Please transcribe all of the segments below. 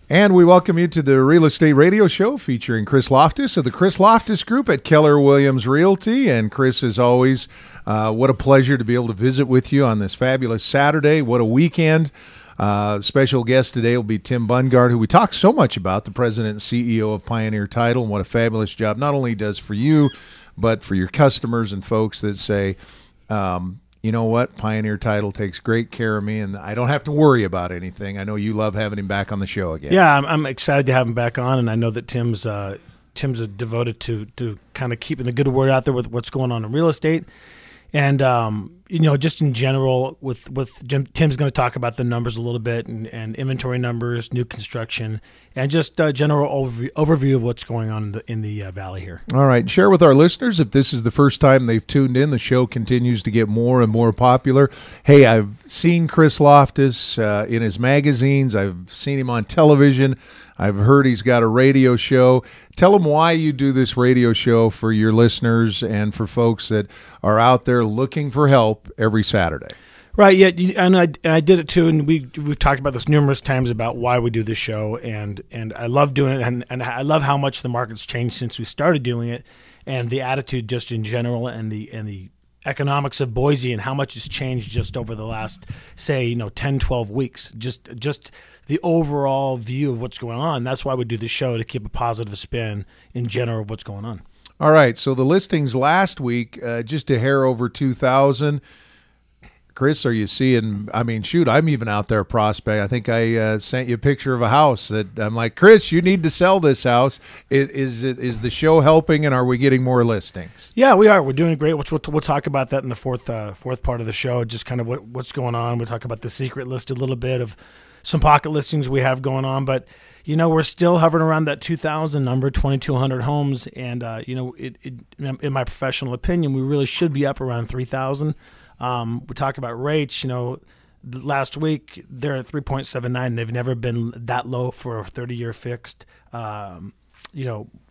And we welcome you to the Real Estate Radio Show featuring Chris Lofthus of the Chris Lofthus Group at Keller Williams Realty. And Chris, as always, what a pleasure to be able to visit with you on this fabulous Saturday. What a weekend. Special guest today will be Tim Bundgard, who we talk so much about, the president and CEO of Pioneer Title, and what a fabulous job not only he does for you, but for your customers and folks that say, you know what, Pioneer Title takes great care of me, and I don't have to worry about anything. I know you love having him back on the show again. Yeah, I'm excited to have him back on, and I know that Tim's devoted to kind of keeping the good word out there with what's going on in real estate. And, just in general, with Tim's going to talk about the numbers a little bit and inventory numbers, new construction, and just a general overview of what's going on in the valley here. All right. Share with our listeners, if this is the first time they've tuned in, the show continues to get more and more popular. Hey, I've seen Chris Lofthus in his magazines. I've seen him on television. I've heard he's got a radio show. Tell him why you do this radio show for your listeners and for folks that are out there looking for help every Saturday. Right, yeah, and I did it too, and we've talked about this numerous times about why we do this show, and I love doing it, and I love how much the market's changed since we started doing it, and the attitude just in general, and the economics of Boise, and how much has changed just over the last, say, 10, 12 weeks, just the overall view of what's going on. That's why we do the show, to keep a positive spin in general of what's going on. All right, so the listings last week, just a hair over 2,000. Chris, are you seeing, I'm even out there prospect. I think I sent you a picture of a house that I'm like, Chris, you need to sell this house. Is the show helping, and are we getting more listings? Yeah, we are. We're doing great, which we'll talk about that in the fourth part of the show, just kind of what's going on. We'll talk about the secret list a little bit of some pocket listings we have going on, but we're still hovering around that 2,000 number, 2,200 homes, and in my professional opinion, we really should be up around 3,000. We talk about rates. Last week they're at 3.79. They've never been that low for a 30-year fixed,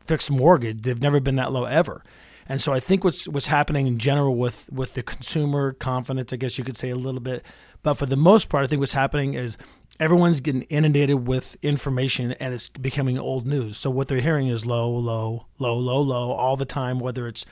fixed mortgage. They've never been that low ever. And so I think what's happening in general with the consumer confidence, I guess you could say a little bit, but for the most part, I think what's happening is everyone's getting inundated with information, and it's becoming old news. So what they're hearing is low, low, low, low, low all the time, whether it's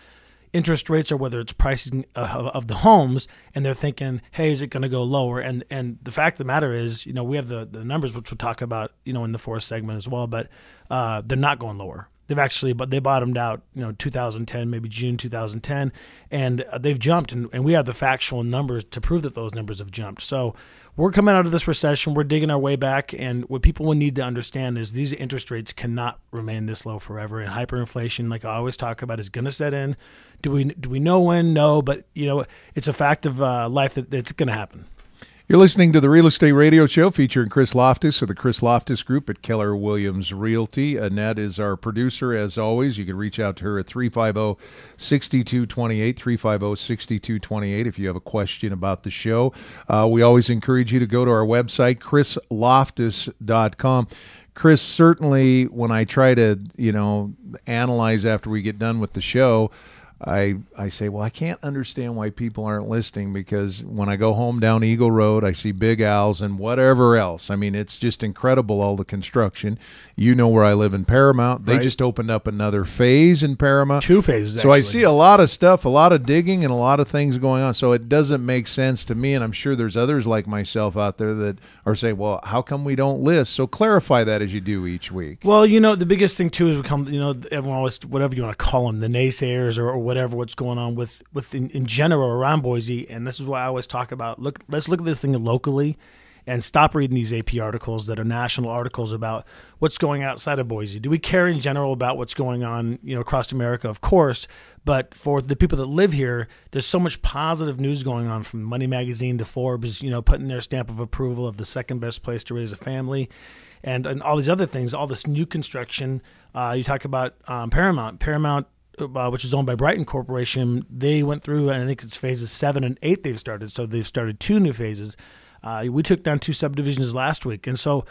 interest rates or whether it's pricing of the homes, and they're thinking, hey, is it going to go lower? And the fact of the matter is, we have the numbers, which we'll talk about, in the fourth segment as well, but they're not going lower. They bottomed out, 2010, maybe June 2010, and they've jumped, and we have the factual numbers to prove that those numbers have jumped. So we're coming out of this recession, we're digging our way back, and what people will need to understand is these interest rates cannot remain this low forever, and hyperinflation, like I always talk about, is going to set in. Do we know when? No, but it's a fact of life that it's going to happen. You're listening to the Real Estate Radio Show featuring Chris Lofthus of the Chris Lofthus Group at Keller Williams Realty. Annette is our producer, as always. You can reach out to her at 350-6228, 350-6228 if you have a question about the show. We always encourage you to go to our website, chrislofthus.com. Chris, certainly when I try to, analyze after we get done with the show, I say, well, I can't understand why people aren't listening, because when I go home down Eagle Road, I see Big Al's and whatever else. It's just incredible, all the construction. Where I live in Paramount. They just opened up another phase in Paramount. 2 phases, actually. So I see a lot of stuff, a lot of digging, and a lot of things going on. So it doesn't make sense to me, and I'm sure there's others like myself out there that are saying, well, how come we don't list? So clarify that as you do each week. Well, the biggest thing, too, is everyone always, whatever you want to call them, the naysayers or whatever, what's going on with in general around Boise, and this is why I always talk about, let's look at this thing locally and stop reading these AP articles that are national articles about what's going outside of Boise. Do we care in general about what's going on, across America? Of course, but for the people that live here, there's so much positive news going on, from Money Magazine to Forbes, putting their stamp of approval of the second best place to raise a family, and all these other things, all this new construction. You talk about Paramount, which is owned by Brighton Corporation. They went through, and I think it's phases 7 and 8 they've started. So they've started 2 new phases. We took down 2 subdivisions last week. And so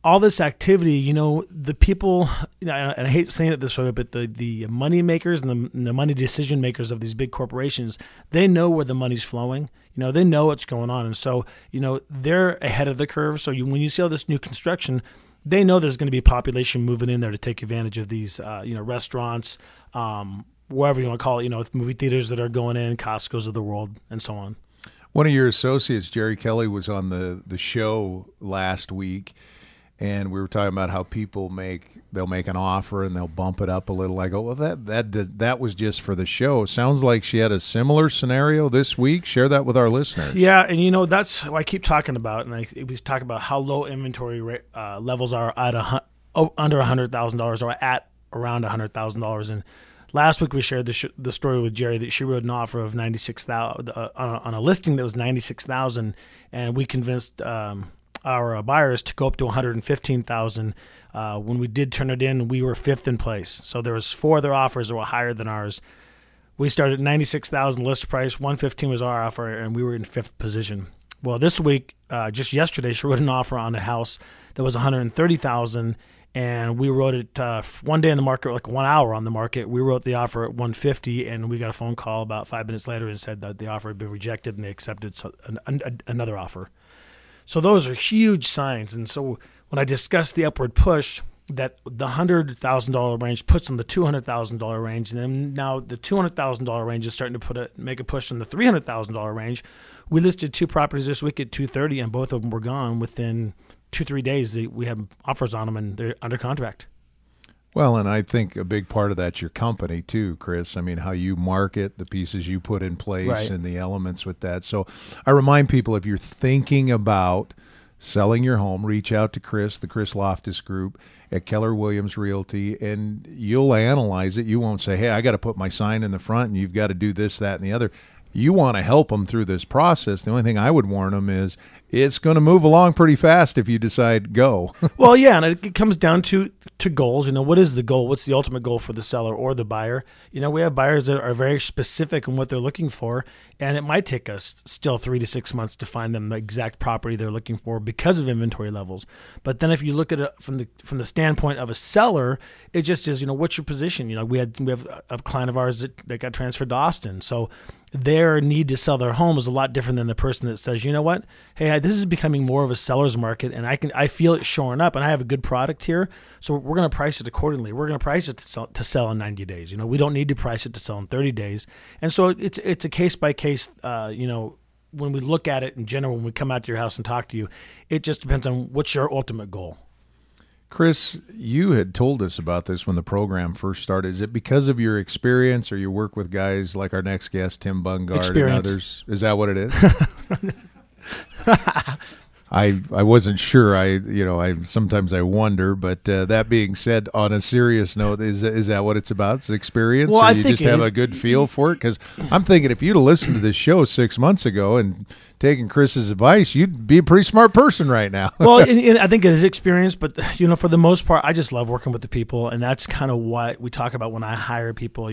all this activity, the people, and I hate saying it this way, but the money makers and the money decision makers of these big corporations, they know where the money's flowing. They know what's going on. And so, they're ahead of the curve. So when you see all this new construction, they know there's going to be population moving in there to take advantage of these, restaurants, wherever you want to call it, with movie theaters that are going in, Costco's of the world, and so on. One of your associates, Jerry Kelly, was on the show last week, and we were talking about how people they'll make an offer and they'll bump it up a little. I go, well, that was just for the show. Sounds like she had a similar scenario this week. Share that with our listeners. Yeah, and that's what I keep talking about, and we talk about how low inventory levels are at under $100,000 or at around $100,000. And last week we shared the story with Jerry that she wrote an offer of $96,000 on a listing that was $96,000, and we convinced our buyers to go up to $115,000. When we did turn it in, we were fifth in place. So there was 4 other offers that were higher than ours. We started at $96,000 list price, $115,000 was our offer, and we were in 5th position. Well, this week, just yesterday, she wrote an offer on a house that was $130,000, and we wrote it one day in the market, like 1 hour on the market. We wrote the offer at $150,000, and we got a phone call about 5 minutes later and said that the offer had been rejected, and they accepted another offer. So those are huge signs. And so when I discussed the upward push, that the $100,000 range puts on the $200,000 range, and then now the $200,000 range is starting to make a push on the $300,000 range. We listed 2 properties this week at $230,000, and both of them were gone within 2-3 days. We have offers on them, and they're under contract. Well, and I think a big part of that's your company too, Chris. I mean, how you market, the pieces you put in place, right, and the elements with that. So I remind people, if you're thinking about selling your home, reach out to Chris, the Chris Lofthus Group at Keller Williams Realty, and you'll analyze it. You won't say, hey, I got to put my sign in the front, and you've got to do this, that, and the other. You want to help them through this process. The only thing I would warn them is it's going to move along pretty fast if you decide go. Well, yeah, and it comes down to goals. What is the goal? What's the ultimate goal for the seller or the buyer? We have buyers that are very specific in what they're looking for, and it might take us still 3 to 6 months to find them the exact property they're looking for because of inventory levels. But then if you look at it from the standpoint of a seller, it just is, what's your position? We have a client of ours that got transferred to Austin, so their need to sell their home is a lot different than the person that says, you know what, hey, this is becoming more of a seller's market, and I feel it showing up, and I have a good product here, so we're going to price it accordingly. We're going to price it to sell in 90 days. We don't need to price it to sell in 30 days. And so it's a case by case. When we look at it in general, when we come out to your house and talk to you, it just depends on what's your ultimate goal. Chris, you had told us about this when the program first started. Is it because of your experience, or you work with guys like our next guest, Tim Bundgard, and others? Is that what it is? I wasn't sure. I sometimes I wonder, but that being said, on a serious note, is that what it's about? It's experience, well, or you just have a good feel for it? Because I'm thinking if you'd have listened to this show 6 months ago and taken Chris's advice, you'd be a pretty smart person right now. Well, and I think it is experience, but for the most part, I just love working with the people, and that's kind of what we talk about when I hire people.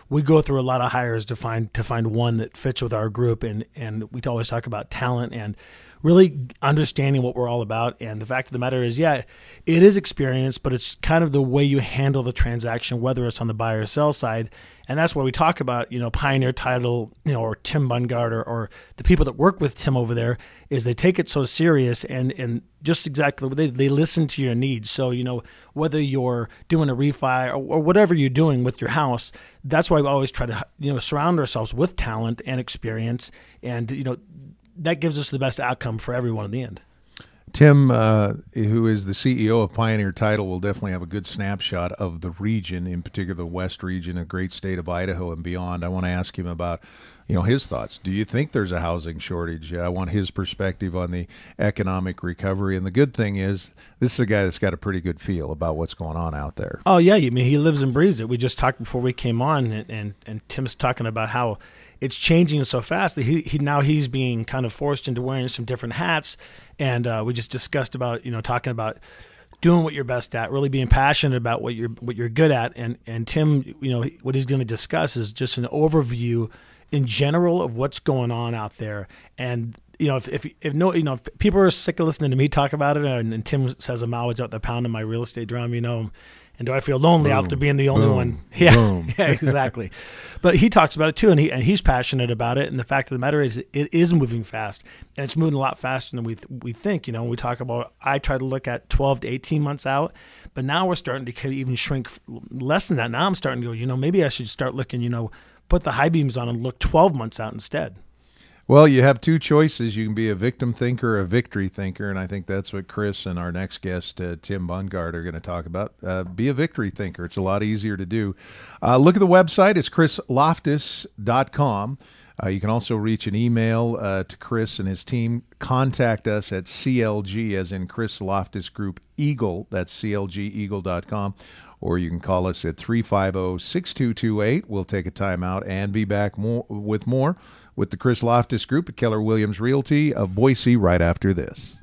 We go through a lot of hires to find one that fits with our group, and we always talk about talent and really understanding what we're all about. And the fact of the matter is, yeah, it is experience, but it's kind of the way you handle the transaction, whether it's on the buyer or sell side. And that's why we talk about, Pioneer Title, or Tim Bundgard or the people that work with Tim over there, is they take it so serious and just exactly they listen to your needs. So, whether you're doing a refi or whatever you're doing with your house, that's why we always try to, surround ourselves with talent and experience. And, that gives us the best outcome for everyone in the end. Tim, who is the CEO of Pioneer Title, will definitely have a good snapshot of the region, in particular the West region, a great state of Idaho and beyond. I want to ask him about, his thoughts. Do you think there's a housing shortage? I want his perspective on the economic recovery. And the good thing is, this is a guy that's got a pretty good feel about what's going on out there. Oh, yeah. He lives and breathes it. We just talked before we came on, and Tim's talking about how it's changing so fast that he's being kind of forced into wearing some different hats. And we just discussed about, talking about doing what you're best at, really being passionate about what you're good at. And Tim, what he's going to discuss is just an overview in general of what's going on out there. And if people are sick of listening to me talk about it, and Tim says I'm always out there pounding my real estate drum, And do I feel lonely out there being the only one? Yeah, boom. yeah, exactly. But he talks about it too, and he's passionate about it. And the fact of the matter is, it is moving fast, and it's moving a lot faster than we think. You know, when we talk about, I try to look at 12 to 18 months out, but now we're starting to even shrink less than that. Now I'm starting to go, you know, maybe I should start looking, you know, put the high beams on and look 12 months out instead. Well, you have two choices. You can be a victim thinker or a victory thinker, and I think that's what Chris and our next guest, Tim Bundgard, are going to talk about. Be a victory thinker. It's a lot easier to do. Look at the website. It's chrislofthus.com. You can also reach an email to Chris and his team. Contact us at CLG, as in Chris Lofthus Group Eagle. That's clgeagle.com. Or you can call us at 350-6228. We'll take a time out and be back with more with the Chris Lofthus Group at Keller Williams Realty of Boise right after this.